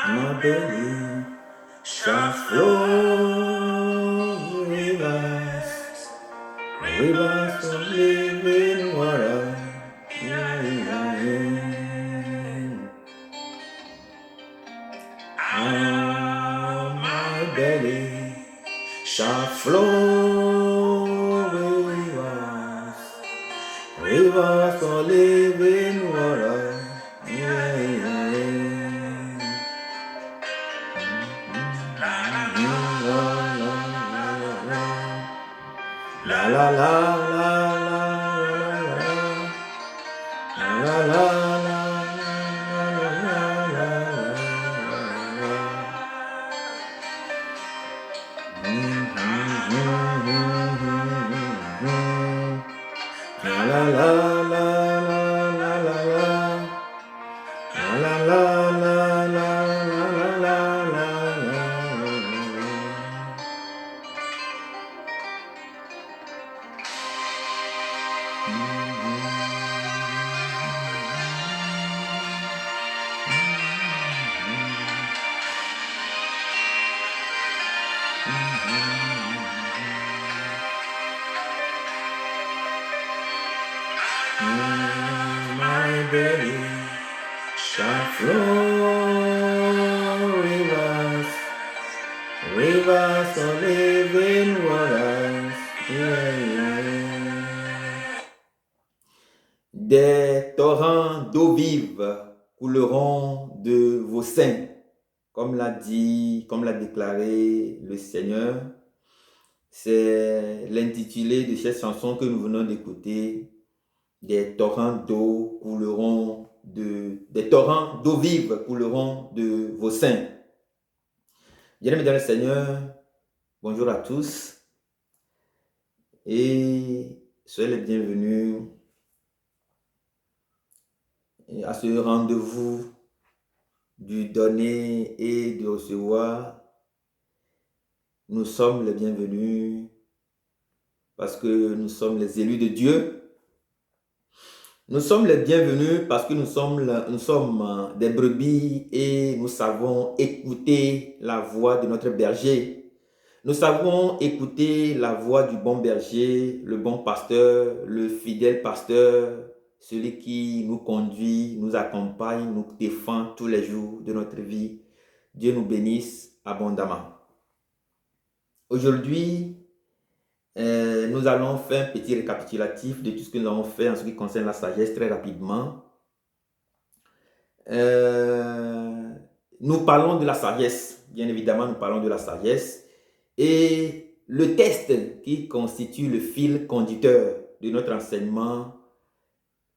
my belly shall flow rivers, rivers of living water. My belly shall flow rivers, rivers of living water. La la la la la la la my belly shall flow rivers, rivers of living waters. Des torrents d'eau vive couleront de vos seins, comme l'a dit, comme l'a déclaré le Seigneur. C'est l'intitulé de cette chanson que nous venons d'écouter. Des torrents d'eau couleront des torrents d'eau vive couleront de vos seins. Bien-aimés dans le Seigneur, bonjour à tous et soyez les bienvenus à ce rendez-vous du donner et du recevoir. Nous sommes les bienvenus parce que nous sommes les élus de Dieu. Nous sommes les bienvenus parce que nous sommes des brebis et nous savons écouter la voix de notre berger. Nous savons écouter la voix du bon berger, le bon pasteur, le fidèle pasteur, celui qui nous conduit, nous accompagne, nous défend tous les jours de notre vie. Dieu nous bénisse abondamment. Aujourd'hui, nous allons faire un petit récapitulatif de tout ce que nous avons fait en ce qui concerne la sagesse très rapidement. Nous parlons de la sagesse, bien évidemment nous parlons de la sagesse et le texte qui constitue le fil conducteur de notre enseignement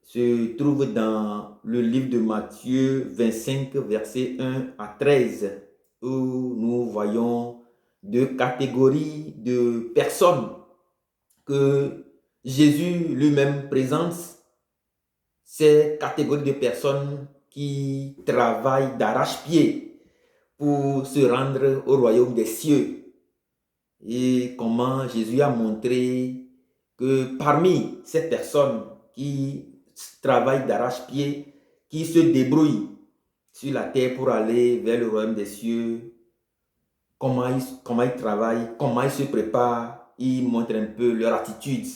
se trouve dans le livre de Matthieu 25 versets 1 à 13 où nous voyons deux catégories de personnes que Jésus lui-même présente. Ces catégories de personnes qui travaillent d'arrache-pied pour se rendre au royaume des cieux. Et comment Jésus a montré que parmi ces personnes qui travaillent d'arrache-pied, qui se débrouillent sur la terre pour aller vers le royaume des cieux, comment ils travaillent, comment ils se préparent, ils montrent un peu leur attitude.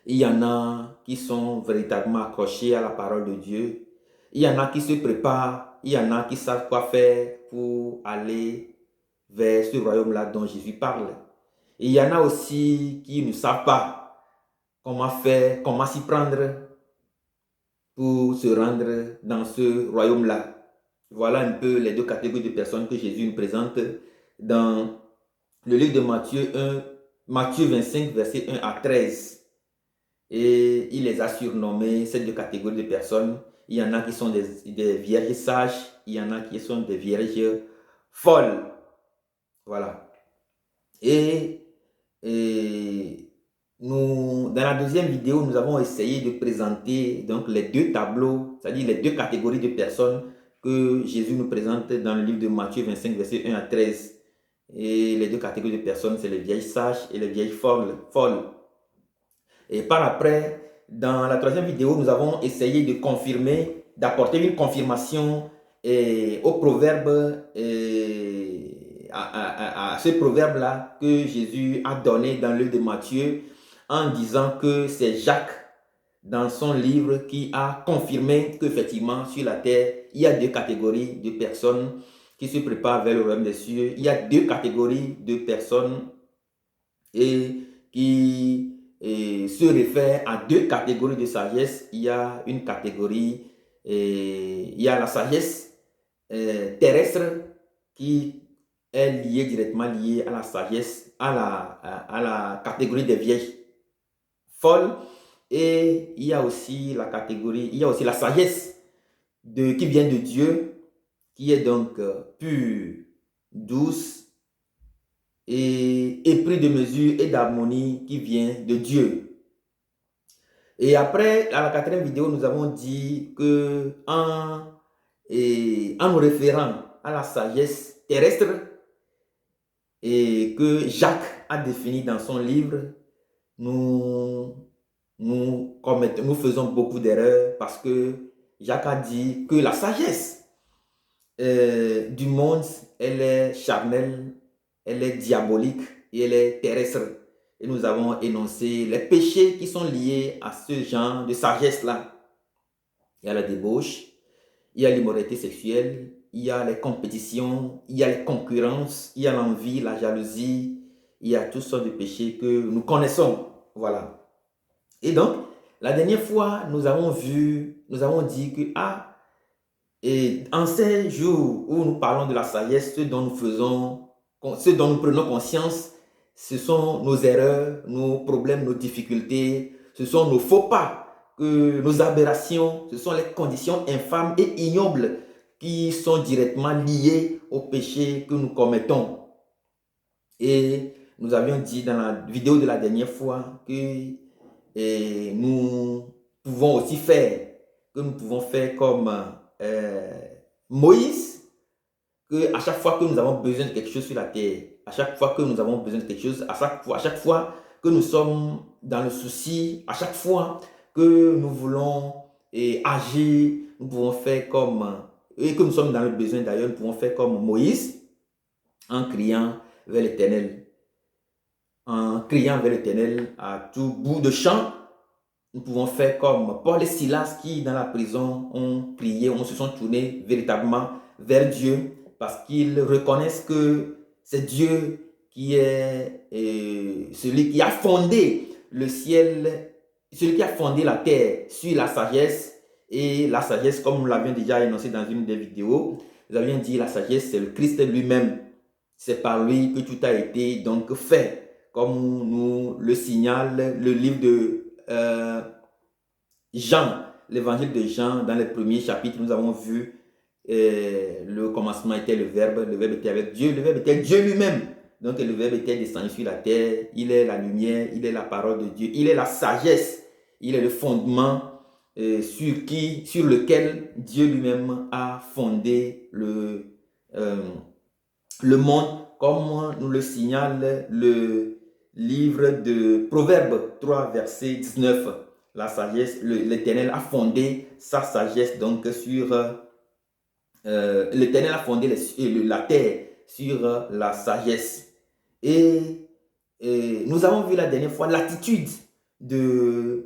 Il y en a qui sont véritablement accrochés à la parole de Dieu. Il y en a qui se préparent. Il y en a qui savent quoi faire pour aller vers ce royaume-là dont Jésus parle. Et il y en a aussi qui ne savent pas comment faire, comment s'y prendre pour se rendre dans ce royaume-là. Voilà un peu les deux catégories de personnes que Jésus nous présente dans le livre de Matthieu 25, versets 1 à 13. Et il les a surnommés, ces deux catégories de personnes. Il y en a qui sont des vierges sages, il y en a qui sont des vierges folles. Voilà. Et dans la deuxième vidéo, nous avons essayé de présenter donc les deux tableaux, c'est-à-dire les deux catégories de personnes que Jésus nous présente dans le livre de Matthieu 25, versets 1 à 13. Et les deux catégories de personnes, c'est les vieilles sages et les vieilles folles. Et par après, dans la troisième vidéo, nous avons essayé de confirmer, d'apporter une confirmation au proverbe, à ce proverbe-là que Jésus a donné dans le livre de Matthieu en disant que c'est Jacques dans son livre qui a confirmé qu'effectivement sur la terre, il y a deux catégories de personnes qui se préparent vers le royaume des cieux. Il y a deux catégories de personnes qui se réfèrent à deux catégories de sagesse. Il y a une catégorie, il y a la sagesse terrestre qui est liée, directement liée à la sagesse, à la catégorie des vieilles folles. Et il y a aussi la catégorie, il y a aussi la sagesse qui vient de Dieu, qui est donc pure, douce et épris de mesure et d'harmonie qui vient de Dieu. Et après, à la quatrième vidéo, nous avons dit que en nous référant à la sagesse terrestre et que Jacques a défini dans son livre, nous faisons beaucoup d'erreurs parce que Jacques a dit que la sagesse du monde, elle est charnelle, elle est diabolique et elle est terrestre. Et nous avons énoncé les péchés qui sont liés à ce genre de sagesse-là. Il y a la débauche, il y a l'immoralité sexuelle, il y a les compétitions, il y a les concurrences, il y a l'envie, la jalousie, il y a toutes sortes de péchés que nous connaissons. Voilà. Et donc, la dernière fois, nous avons dit que en ces jours où nous parlons de la sagesse, ce dont nous prenons conscience, ce sont nos erreurs, nos problèmes, nos difficultés, ce sont nos faux pas, nos aberrations, ce sont les conditions infâmes et ignobles qui sont directement liées au péché que nous commettons. Et nous avions dit dans la vidéo de la dernière fois que nous pouvons aussi faire, comme Moïse, que à chaque fois que nous avons besoin de quelque chose sur la terre, à chaque fois que nous avons besoin de quelque chose, à chaque fois que nous sommes dans le souci, à chaque fois que nous voulons agir, nous pouvons faire et que nous sommes dans le besoin d'ailleurs, nous pouvons faire comme Moïse en criant vers l'Éternel. En criant vers l'Éternel à tout bout de champ. Nous pouvons faire comme Paul et Silas qui, dans la prison, ont prié, se sont tournés véritablement vers Dieu parce qu'ils reconnaissent que c'est Dieu qui est celui qui a fondé le ciel, celui qui a fondé la terre sur la sagesse. Et la sagesse, comme nous l'avions déjà énoncé dans une des vidéos, nous avions dit la sagesse, c'est le Christ lui-même. C'est par lui que tout a été donc fait. Comme nous le signale le livre de Jean, l'évangile de Jean, dans les premiers chapitres, nous avons vu le commencement était le Verbe était avec Dieu, le Verbe était Dieu lui-même. Donc le Verbe était descendu sur la terre, il est la lumière, il est la parole de Dieu, il est la sagesse, il est le fondement sur lequel Dieu lui-même a fondé le monde, comme nous le signale le livre de Proverbes 3, verset 19. La sagesse, l'Éternel a fondé sa sagesse donc sur l'Éternel a fondé la terre sur la sagesse. Et nous avons vu la dernière fois l'attitude de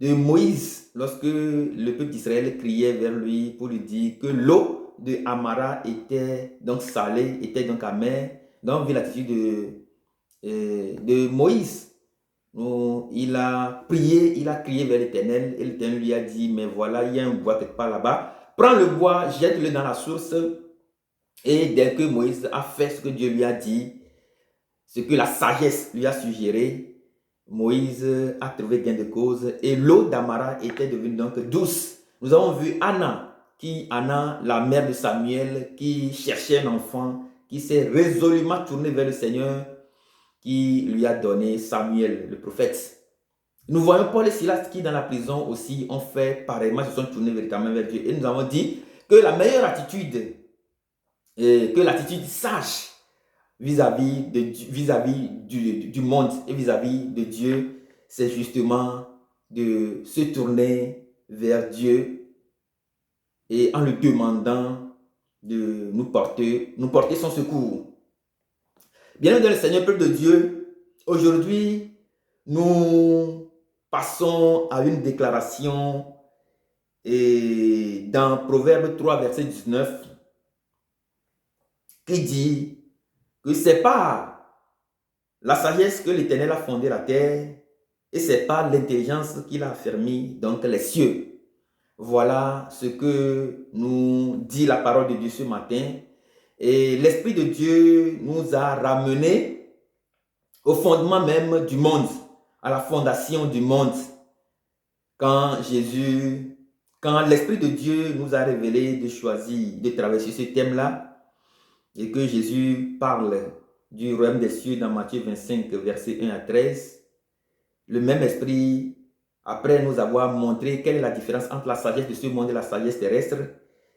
Moïse lorsque le peuple d'Israël criait vers lui pour lui dire que l'eau de Amara était donc salée, était donc amère. Donc on a vu l'attitude de Moïse. Il a prié, il a crié vers l'Éternel et l'Éternel lui a dit, mais voilà, il y a un bois quelque part là-bas. Prends le bois, jette-le dans la source. Et dès que Moïse a fait ce que Dieu lui a dit, ce que la sagesse lui a suggéré, Moïse a trouvé gain de cause et l'eau d'Amara était devenue donc douce. Nous avons vu Anna, la mère de Samuel, qui cherchait un enfant, qui s'est résolument tournée vers le Seigneur, qui lui a donné Samuel, le prophète. Nous voyons Paul et Silas qui, dans la prison aussi, ont fait pareillement, se sont tournés véritablement vers Dieu. Et nous avons dit que la meilleure attitude, que l'attitude sage vis-à-vis du monde et vis-à-vis de Dieu, c'est justement de se tourner vers Dieu et en lui demandant de nous porter son secours. Bien-aimés dans le Seigneur, peuple de Dieu, aujourd'hui, nous passons à une déclaration et dans Proverbe 3, verset 19, qui dit que c'est par la sagesse que l'Éternel a fondé la terre et c'est par l'intelligence qu'il a affermi donc les cieux. Voilà ce que nous dit la parole de Dieu ce matin. Et l'Esprit de Dieu nous a ramenés au fondement même du monde, à la fondation du monde. Quand l'Esprit de Dieu nous a révélé de choisir de traverser ce thème-là, et que Jésus parle du royaume des cieux dans Matthieu 25, versets 1 à 13, le même Esprit, après nous avoir montré quelle est la différence entre la sagesse de ce monde et la sagesse terrestre,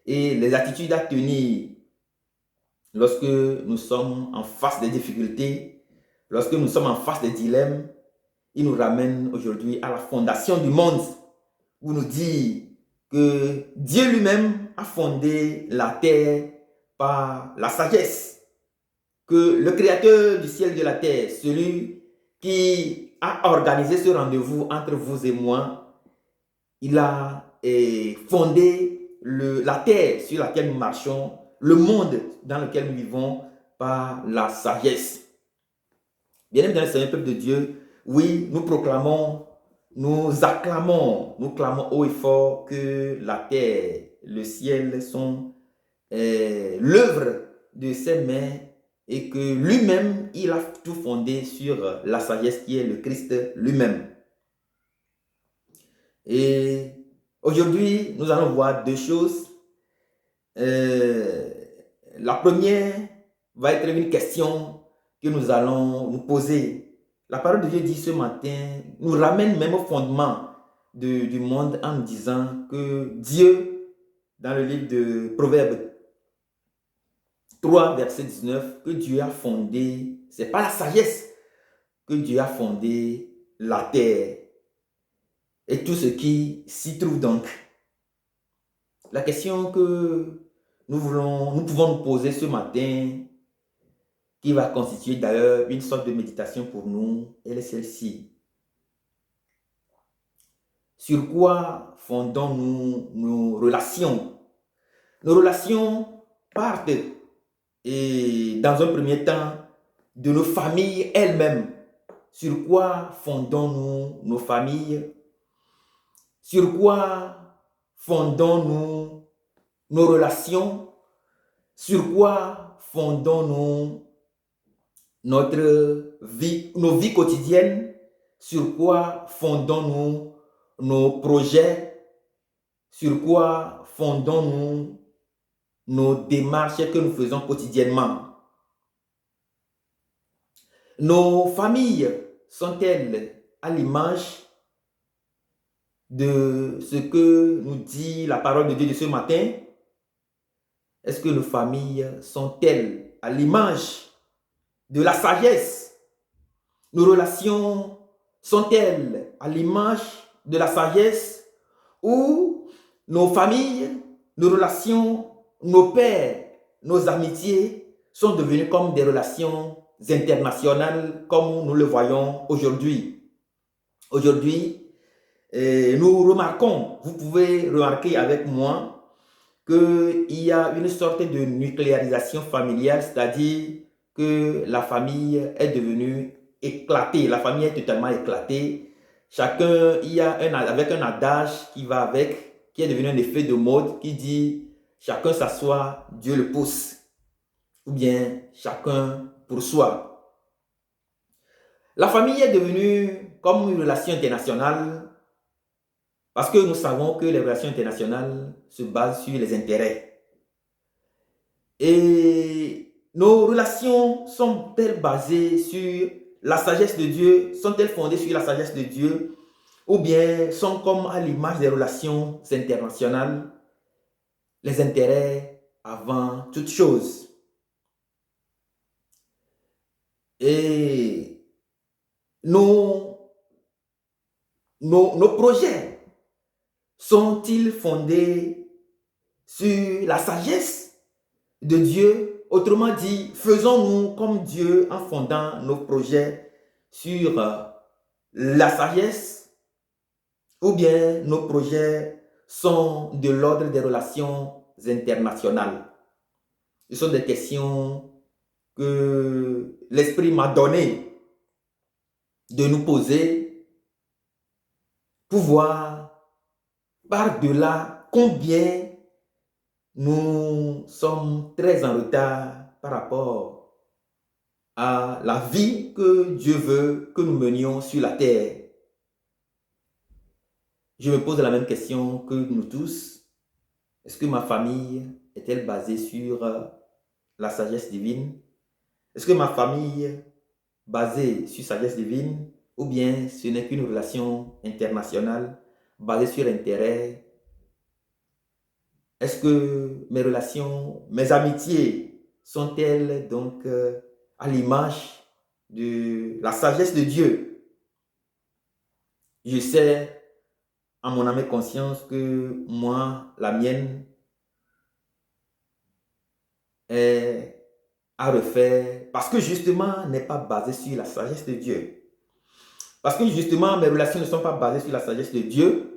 et les attitudes à tenir lorsque nous sommes en face des difficultés, lorsque nous sommes en face des dilemmes, il nous ramène aujourd'hui à la fondation du monde, où nous dit que Dieu lui-même a fondé la terre par la sagesse, que le créateur du ciel et de la terre, celui qui a organisé ce rendez-vous entre vous et moi, il a fondé la terre sur laquelle nous marchons, le monde dans lequel nous vivons par la sagesse. Bien-aimés dans le Seigneur, peuple de Dieu, oui, nous proclamons, nous acclamons, nous clamons haut et fort que la terre, le ciel sont l'œuvre de ses mains et que lui-même, il a tout fondé sur la sagesse qui est le Christ lui-même. Et aujourd'hui, nous allons voir deux choses. La première va être une question que nous allons nous poser. La parole de Dieu dit ce matin, nous ramène même au fondement du monde en nous disant que Dieu, dans le livre de Proverbes 3, verset 19, que Dieu a fondé, c'est pas la sagesse, que Dieu a fondé la terre et tout ce qui s'y trouve donc. La question que nous pouvons nous poser ce matin, qui va constituer d'ailleurs une sorte de méditation pour nous, elle est celle-ci. Sur quoi fondons-nous nos relations? Nos relations partent, et dans un premier temps, de nos familles elles-mêmes. Sur quoi fondons-nous nos familles? Sur quoi fondons-nous nos relations? Sur quoi fondons-nous nos vies quotidiennes? Sur quoi fondons-nous nos projets? Sur quoi fondons-nous nos démarches que nous faisons quotidiennement? Nos familles sont-elles à l'image de ce que nous dit la parole de Dieu de ce matin? Est-ce que nos familles sont-elles à l'image de la sagesse? Nos relations sont-elles à l'image de la sagesse? Ou nos familles, nos relations, nos pères, nos amitiés sont devenues comme des relations internationales comme nous le voyons aujourd'hui? Aujourd'hui, nous remarquons, vous pouvez remarquer avec moi qu'il y a une sorte de nucléarisation familiale, c'est-à-dire que la famille est devenue éclatée, la famille est totalement éclatée. Chacun, il y a avec un adage qui va avec, qui est devenu un effet de mode, qui dit chacun s'assoit, Dieu le pousse, ou bien chacun pour soi. La famille est devenue comme une relation internationale parce que nous savons que les relations internationales se basent sur les intérêts. Et nos relations sont-elles basées sur la sagesse de Dieu? Sont-elles fondées sur la sagesse de Dieu? Ou bien sont comme à l'image des relations internationales, les intérêts avant toute chose? Et nos projets sont-ils fondés sur la sagesse de Dieu. Autrement dit, faisons-nous comme Dieu en fondant nos projets sur la sagesse, ou bien nos projets sont de l'ordre des relations internationales. Ce sont des questions que l'Esprit m'a donné de nous poser pour voir par-delà combien nous sommes très en retard par rapport à la vie que Dieu veut que nous menions sur la terre. Je me pose la même question que nous tous. Est-ce que ma famille est-elle basée sur la sagesse divine? Est-ce que ma famille basée sur sagesse divine, ou bien ce n'est qu'une relation internationale basée sur intérêt? Est-ce que mes relations, mes amitiés sont-elles donc à l'image de la sagesse de Dieu? Je sais en mon âme et conscience que moi, la mienne est à refaire parce que justement n'est pas basée sur la sagesse de Dieu. Parce que justement mes relations ne sont pas basées sur la sagesse de Dieu.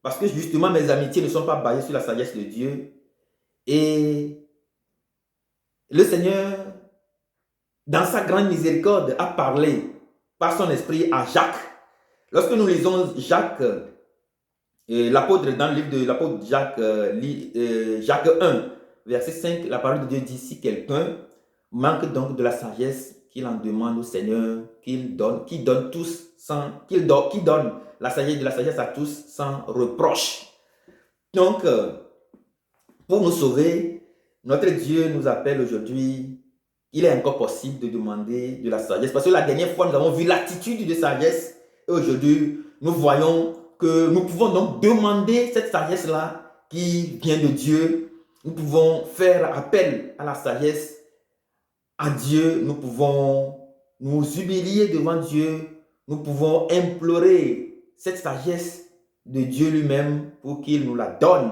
Parce que justement mes amitiés ne sont pas basées sur la sagesse de Dieu. Et le Seigneur, dans sa grande miséricorde, a parlé par son esprit à Jacques. Lorsque nous lisons Jacques, l'apôtre, dans le livre de l'apôtre Jacques, Jacques 1, verset 5, la parole de Dieu dit: si quelqu'un manque donc de la sagesse, qu'il en demande au Seigneur, qui donne la sagesse à tous sans reproche. Donc, pour nous sauver, notre Dieu nous appelle aujourd'hui. Il est encore possible de demander de la sagesse. Parce que la dernière fois, nous avons vu l'attitude de sagesse. Et aujourd'hui, nous voyons que nous pouvons donc demander cette sagesse-là qui vient de Dieu. Nous pouvons faire appel à la sagesse à Dieu. Nous pouvons nous humilier devant Dieu. Nous pouvons implorer cette sagesse de Dieu lui-même pour qu'il nous la donne,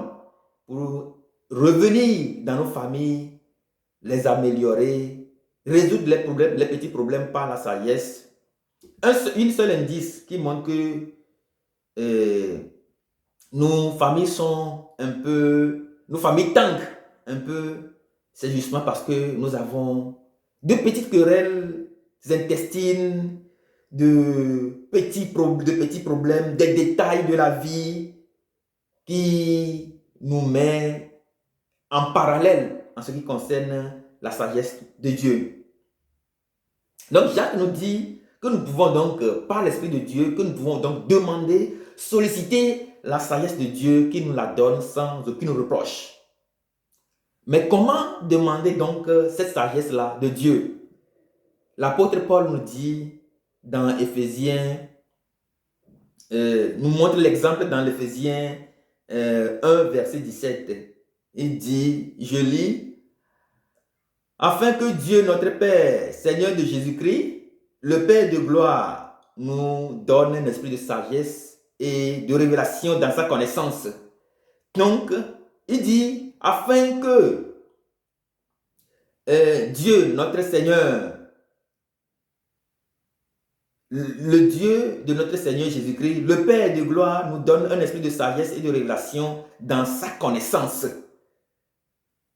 pour revenir dans nos familles, les améliorer, résoudre les petits problèmes par la sagesse. Une seule indice qui montre que nos familles sont nos familles tanquent un peu, c'est justement parce que nous avons de petites querelles intestines, de petits problèmes, des détails de la vie qui nous mettent en parallèle en ce qui concerne la sagesse de Dieu. Donc Jacques nous dit que nous pouvons donc, par l'Esprit de Dieu, que nous pouvons donc demander, solliciter la sagesse de Dieu qui nous la donne sans aucune reproche. Mais comment demander donc cette sagesse-là de Dieu? L'apôtre Paul nous dit dans Éphésiens, nous montre l'exemple dans l'Éphésiens 1, verset 17. Il dit, je lis: afin que Dieu notre Père, Seigneur de Jésus-Christ, le Père de gloire, nous donne un esprit de sagesse et de révélation dans sa connaissance. Donc, il dit, afin que Dieu, notre Seigneur, le Dieu de notre Seigneur Jésus-Christ, le Père de gloire, nous donne un esprit de sagesse et de révélation dans sa connaissance.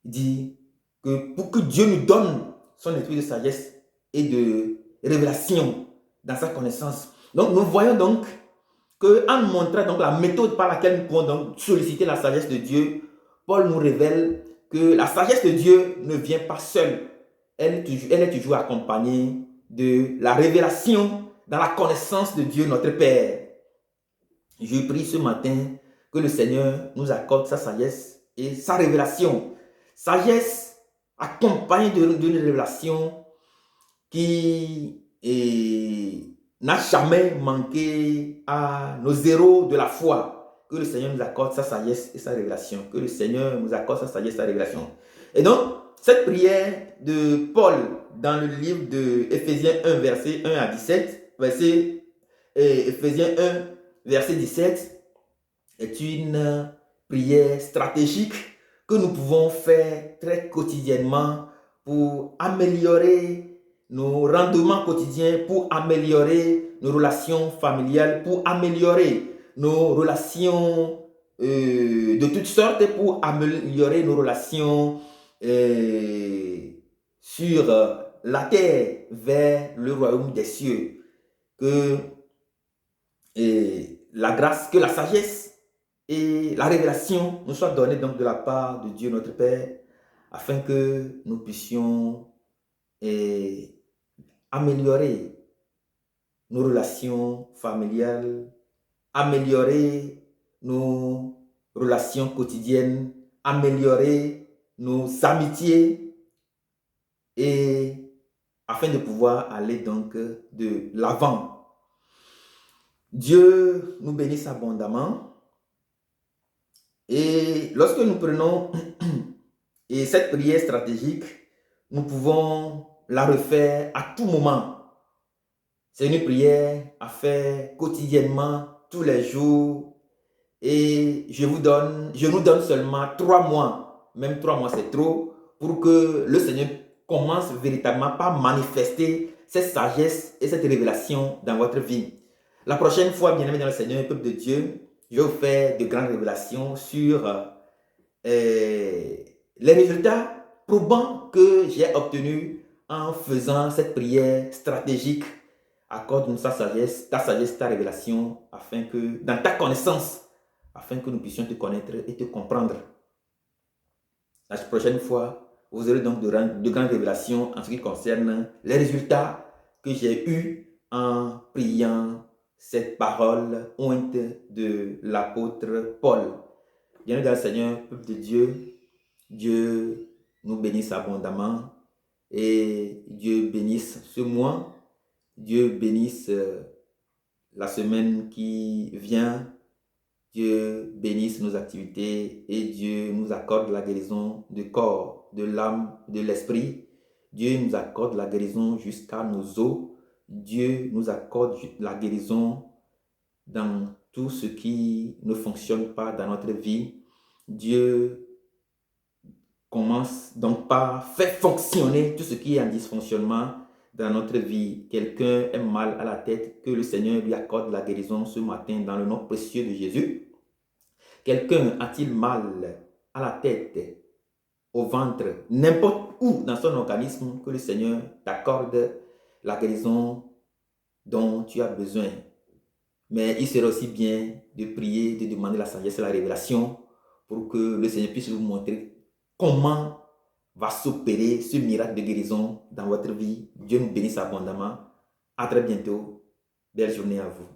Il dit que pour que Dieu nous donne son esprit de sagesse et de révélation dans sa connaissance. Donc, nous voyons donc qu'en montrant donc la méthode par laquelle nous pouvons donc solliciter la sagesse de Dieu, Paul nous révèle que la sagesse de Dieu ne vient pas seule. Elle est toujours accompagnée de la révélation dans la connaissance de Dieu, notre Père. Je prie ce matin que le Seigneur nous accorde sa sagesse et sa révélation. Sagesse accompagnée d'une révélation qui n'a jamais manqué à nos héros de la foi. Que le Seigneur nous accorde sa sagesse et sa révélation. Que le Seigneur nous accorde sa sagesse et sa révélation. Et donc, cette prière de Paul dans le livre de Éphésiens 1, verset 1 à 17, Éphésiens 1, verset 17, est une prière stratégique que nous pouvons faire très quotidiennement pour améliorer nos rendements quotidiens, pour améliorer nos relations familiales, pour améliorer nos relations de toutes sortes, pour améliorer nos relations sur la terre vers le royaume des cieux. Que la grâce, que la sagesse et la révélation nous soient données donc de la part de Dieu notre Père, afin que nous puissions améliorer nos relations familiales, améliorer nos relations quotidiennes, améliorer nos amitiés, et afin de pouvoir aller donc de l'avant. Dieu nous bénisse abondamment. Et lorsque nous prenons et cette prière stratégique, nous pouvons la refaire à tout moment. C'est une prière à faire quotidiennement, tous les jours. Et je nous donne seulement 3 mois, même 3 mois c'est trop, pour que le Seigneur commence véritablement par manifester cette sagesse et cette révélation dans votre vie. La prochaine fois, bien aimé dans le Seigneur, peuple de Dieu, je vais vous faire de grandes révélations sur les résultats probants que j'ai obtenus en faisant cette prière stratégique. Accorde-nous ta sagesse, ta révélation, afin que, dans ta connaissance, afin que nous puissions te connaître et te comprendre. La prochaine fois, vous aurez donc de grandes révélations en ce qui concerne les résultats que j'ai eus en priant cette parole ointe de l'apôtre Paul. Bien dans le Seigneur, peuple de Dieu, Dieu nous bénisse abondamment et Dieu bénisse ce mois, Dieu bénisse la semaine qui vient, Dieu bénisse nos activités et Dieu nous accorde la guérison du corps, de l'âme, de l'esprit. Dieu nous accorde la guérison jusqu'à nos os. Dieu nous accorde la guérison dans tout ce qui ne fonctionne pas dans notre vie. Dieu commence donc par faire fonctionner tout ce qui est en dysfonctionnement dans notre vie. Quelqu'un est mal à la tête, que le Seigneur lui accorde la guérison ce matin dans le nom précieux de Jésus. Quelqu'un a-t-il mal à la tête, au ventre, n'importe où dans son organisme, que le Seigneur t'accorde la guérison dont tu as besoin. Mais il serait aussi bien de prier, de demander la sagesse et la révélation pour que le Seigneur puisse vous montrer comment va s'opérer ce miracle de guérison dans votre vie. Dieu nous bénisse abondamment. À très bientôt. Belle journée à vous.